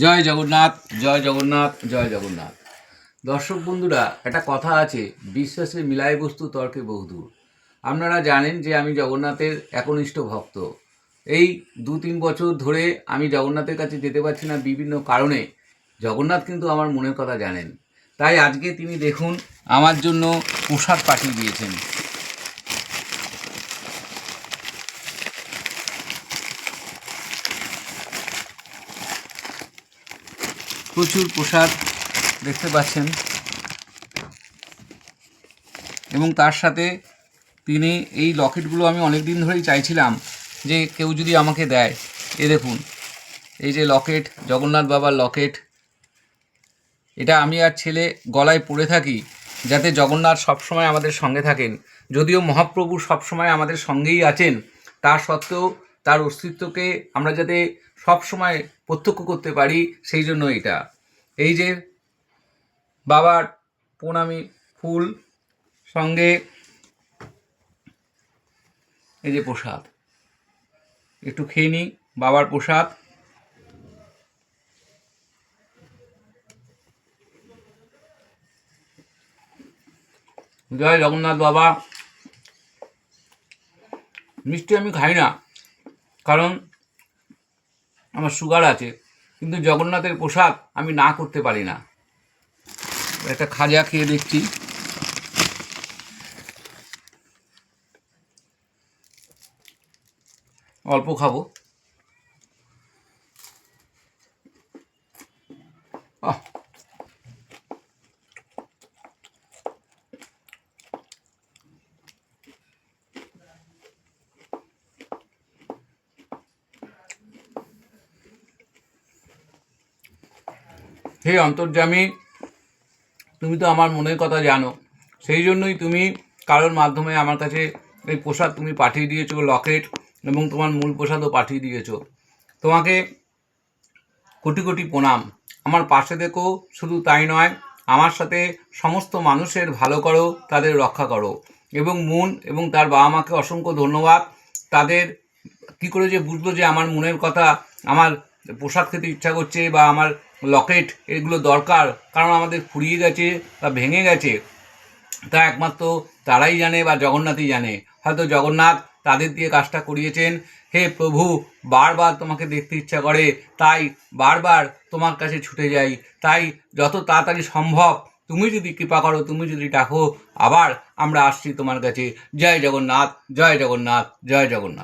জয় জগন্নাথ, জয় জগন্নাথ, জয় জগন্নাথ। দর্শক বন্ধুরা, একটা কথা আছে, বিশ্বাসে মিলায় বস্তু তর্কে বহুদূর। আপনারা জানেন যে আমি জগন্নাথের একনিষ্ঠ ভক্ত। এই 2-3 বছর ধরে আমি জগন্নাথের কাছে যেতে পারছি না বিভিন্ন কারণে। জগন্নাথ কিন্তু আমার মনের কথা জানেন, তাই আজকে তিনি দেখুন আমার জন্য প্রসাদ পাঠিয়ে দিয়েছেন। প্রচুর প্রসাদ দেখতে পাচ্ছেন, এবং তার সাথে তিনি এই লকেটগুলো আমি অনেক দিন ধরেই চাইছিলাম যে কেউ যদি আমাকে দেয়। এ দেখুন, এই যে লকেট, জগন্নাথ বাবার লকেট, এটা আমি আর ছেলে গলায় পরে থাকি যাতে জগন্নাথ সবসময় আমাদের সঙ্গে থাকেন। যদিও মহাপ্রভু সবসময় আমাদের সঙ্গেই আছেন, তা সত্ত্বেও তার অস্তিত্বকে আমরা যাতে সবসময় প্রত্যক্ষ করতে পারি, সেই জন্য এটা। এই যে বাবার প্রণামী ফুল, সঙ্গে এই যে প্রসাদ, একটু খেয়ে নিই বাবার প্রসাদ। জয় জগন্নাথ বাবা। মিষ্টি আমি খাই না, কারণ আমার সুগার আছে, কিন্তু জগন্নাথের প্রসাদ আমি না করতে পারি না। একটা খাজা খেয়ে দেখছি। অল্প খাবো। হে অন্তর্যামী, তুমি তো আমার মনের কথা জানো, সেই জন্যই তুমি কারোর মাধ্যমে আমার কাছে এই প্রসাদ তুমি পাঠিয়ে দিয়েছো, লকেট, এবং তোমার মূল প্রসাদও পাঠিয়ে দিয়েছো। তোমাকে কোটি কোটি প্রণাম। আমার পাশে দেখো, শুধু তাই নয়, আমার সাথে সমস্ত মানুষের ভালো করো, তাদের রক্ষা করো। এবং মন এবং তার বাবা মাকে অসংখ্য ধন্যবাদ। তাদের কী করে যে বুঝলো যে আমার মনের কথা, আমার প্রসাদ খেতে ইচ্ছা করছে বা আমার লকেট এগুলো দরকার, কারণ আমাদের ফুরিয়ে গেছে বা ভেঙে গেছে, তা একমাত্র তারাই জানে বা জগন্নাথই জানে। হয়তো জগন্নাথ তাদের দিয়ে কাজটা করিয়েছেন। হে প্রভু, বারবার তোমাকে দেখতে ইচ্ছা করে, তাই বারবার তোমার কাছে ছুটে যাই। তাই যত তাড়াতাড়ি সম্ভব তুমি যদি কৃপা করো, তুমি যদি ডাকো, আবার আমরা আসছি তোমার কাছে। জয় জগন্নাথ, জয় জগন্নাথ, জয় জগন্নাথ।